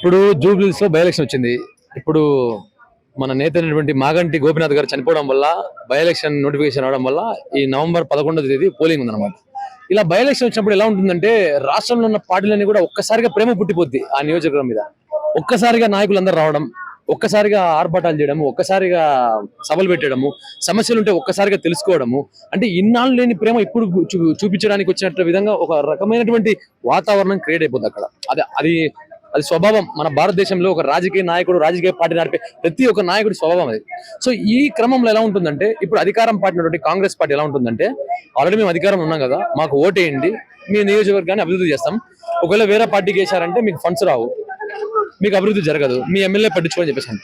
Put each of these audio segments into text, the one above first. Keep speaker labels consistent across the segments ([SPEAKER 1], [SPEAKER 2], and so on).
[SPEAKER 1] ఇప్పుడు జూబ్లీస్ లో by election వచ్చింది. ఇప్పుడు మన నేత అయినటువంటి మాగంటి గోపీనాథ్ గారు చనిపోవడం వల్ల బై ఎలక్షన్ నోటిఫికేషన్ అవడం వల్ల ఈ నవంబర్ 11వ తేదీ పోలింగ్ ఉందన్నమాట. ఇలా బై ఎలక్షన్ వచ్చినప్పుడు ఎలా ఉంటుందంటే రాష్ట్రంలో ఉన్న పార్టీలన్నీ కూడా ఒక్కసారిగా ప్రేమ పుట్టిపోద్ది ఆ నియోజకవర్గం మీద. ఒక్కసారిగా నాయకులందరూ రావడం, ఒక్కసారిగా ఆర్భాటాలు చేయడం, ఒక్కసారిగా సభలు పెట్టడము, సమస్యలు ఉంటే ఒక్కసారిగా తెలుసుకోవడము, అంటే ఇన్నాళ్ళు లేని ప్రేమ ఇప్పుడు చూపించడానికి వచ్చినట్టు విధంగా ఒక రకమైనటువంటి వాతావరణం క్రియేట్ అయిపోద్ది అక్కడ. అది అది స్వభావం. మన భారతదేశంలో ఒక రాజకీయ నాయకుడు, రాజకీయ పార్టీ నడిపే ప్రతి ఒక్క నాయకుడి స్వభావం అది. సో ఈ క్రమంలో ఎలా ఉంటుందంటే ఇప్పుడు అధికారం పార్టీ కాంగ్రెస్ పార్టీ ఎలా ఉంటుందంటే, ఆల్రెడీ మేము అధికారం ఉన్నాం కదా, మాకు ఓటేయండి, మీ నియోజకవర్గాన్ని అభివృద్ధి చేస్తాం. ఒకవేళ వేరే పార్టీకి వేశారంటే మీకు ఫండ్స్ రావు, మీకు అభివృద్ధి జరగదు, మీ ఎమ్మెల్యే పట్టించుకోని చెప్పేసి.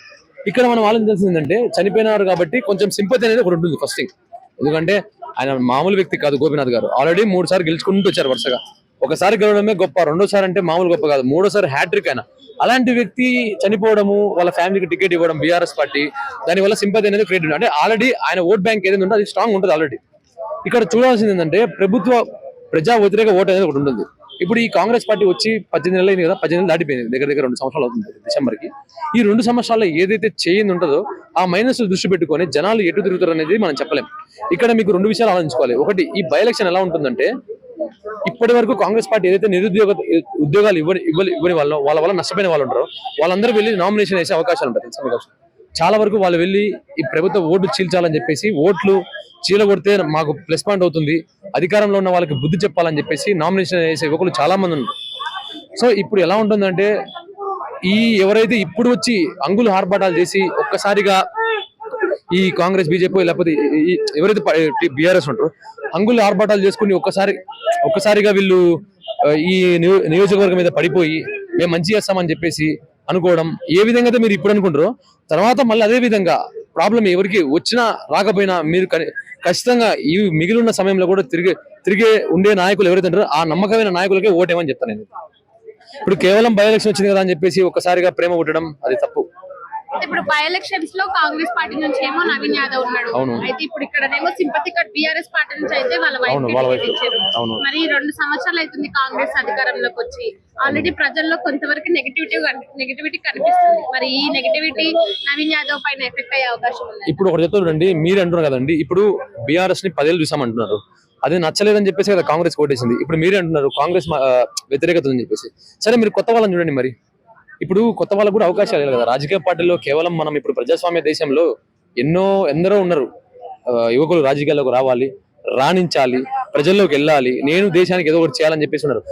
[SPEAKER 1] ఇక్కడ మనం ఆలోచించాల్సింది ఏంటంటే చనిపోయినారు కాబట్టి కొంచెం సింపతి అనేది ఒకటి ఉంటుంది ఫస్ట్ థింగ్. ఎందుకంటే ఆయన మామూలు వ్యక్తి కాదు. గోపీనాథ్ గారు ఆల్రెడీ 3 సార్లు గెలుచుకుంటూ వచ్చారు వరుసగా. ఒకసారి గెలవడమే గొప్ప, రెండోసారి అంటే మామూలు గొప్ప కాదు, మూడోసారి హ్యాట్రిక్ అయినా. అలాంటి వ్యక్తి చనిపోవడము, వాళ్ళ ఫ్యామిలీకి టికెట్ ఇవ్వడం బీఆర్ఎస్ పార్టీ, దానివల్ల సింపతి అనేది క్రియేట్ అంటే ఆల్రెడీ ఆయన ఓట్ బ్యాంక్ ఏదైతే ఉంటే అది స్ట్రాంగ్ ఉంటుంది ఆల్రెడీ. ఇక్కడ చూడాల్సింది ఏంటంటే ప్రజా వ్యతిరేక ఓటు అనేది ఒకటి ఉంటుంది. ఇప్పుడు ఈ కాంగ్రెస్ పార్టీ వచ్చి 18 నెలలు అయింది కదా, 18 నెలలు దాటిపోయింది, దగ్గర 2 సంవత్సరాలు అవుతుంది డిసెంబర్కి. ఈ 2 సంవత్సరాల్లో ఏదైతే చేయింది ఉంటుందో ఆ మైనస్ దృష్టి పెట్టుకొని జనాలు ఎటు తిరుగుతారు అనేది మనం చెప్పలేం. ఇక్కడ మీకు 2 విషయాలు ఆలోచించుకోవాలి. ఒకటి, ఈ బై ఎలక్షన్ ఎలా ఉంటుందంటే ఇప్పటి వరకు కాంగ్రెస్ పార్టీ ఏదైతే ఉద్యోగాలు ఇవ్వని వాళ్ళ వల్ల నష్టపోయిన వాళ్ళు ఉంటారో వాళ్ళందరూ వెళ్ళి నామినేషన్ వేసే అవకాశాలు ఉంటాయి. చాలా వరకు వాళ్ళు వెళ్ళి ఈ ప్రభుత్వ ఓట్లు చీల్చాలని చెప్పేసి, ఓట్లు చీలగొడితే మాకు ప్లస్ పాయింట్ అవుతుంది, అధికారంలో ఉన్న వాళ్ళకి బుద్ధి చెప్పాలని చెప్పేసి నామినేషన్ వేసే యువకులు చాలా మంది ఉన్నారు. సో ఇప్పుడు ఎలా ఉంటుందంటే ఎవరైతే ఇప్పుడు వచ్చి అంగులు ఆర్భాటాలు చేసి ఒక్కసారిగా ఈ కాంగ్రెస్, బీజేపీ లేకపోతే ఎవరైతే బీఆర్ఎస్ ఉంటారో అంగులు ఆర్భాటాలు చేసుకుని ఒక్కసారిగా వీళ్ళు ఈ నియోజకవర్గం మీద పడిపోయి మేము మంచి చేస్తామని చెప్పేసి అనుకోవడం, ఏ విధంగా అయితే మీరు ఇప్పుడు అనుకుంటారో తర్వాత మళ్ళీ అదే విధంగా ప్రాబ్లం ఎవరికి వచ్చినా రాకపోయినా మీరు ఖచ్చితంగా ఈ మిగిలిన సమయంలో కూడా తిరిగే ఉండే నాయకులు ఎవరైతే ఉంటారో ఆ నమ్మకమైన నాయకులకే ఓటేమని చెప్తాను నేను. ఇప్పుడు కేవలం బై ఎలక్షన్ వచ్చింది కదా అని చెప్పేసి ఒక్కసారిగా ప్రేమ పుట్టడం అది తప్పు.
[SPEAKER 2] ఇప్పుడు బై ఎలక్షన్స్ లో కాంగ్రెస్ పార్టీ నుంచి ఏమో నవీన్ యాదవ్ ఉన్నాడు. అయితే ఇప్పుడు ఇక్కడనేమో సింపతి కార్డ్ బీఆర్ఎస్ పార్టీ నుంచి అయితే వాళ్ళ వైఫ్ ఇచ్చారు. మరి 2 సంవత్సరాలు అవుతుంది కాంగ్రెస్ అధికారంలోకి వచ్చి. ఆల్రెడీ ప్రజల్లో కొంతవరకు నెగిటివిటీ కనిపిస్తుంది. మరి ఈ నెగిటివిటీ నవీన్ యాదవ్ పైన ఎఫెక్ట్ అయ్యే అవకాశం ఉంది.
[SPEAKER 1] ఇప్పుడు ఒకటి చెప్తారండి, మీరు అంటున్నారు కదండి, ఇప్పుడు బీఆర్ఎస్ ని 10 ఏళ్ళు చూసామంటున్నారు, అది నచ్చలేదని చెప్పేసి కదా కాంగ్రెస్ ఓటేసింది. ఇప్పుడు మీరే అంటున్నారు కాంగ్రెస్ వ్యతిరేకత అని చెప్పేసి. సరే, మీరు కొత్త వాళ్ళని చూడండి. మరి ఇప్పుడు కొత్త వాళ్ళకు కూడా అవకాశాలు లేదు కదా రాజకీయ పార్టీలో. కేవలం మనం ఇప్పుడు ప్రజాస్వామ్య దేశంలో ఎందరో ఉన్నారు యువకులు రాజకీయాల్లోకి రావాలి, రాణించాలి, ప్రజల్లోకి వెళ్ళాలి, నేను దేశానికి ఏదో ఒకటి చేయాలని చెప్పేసి ఉన్నారు.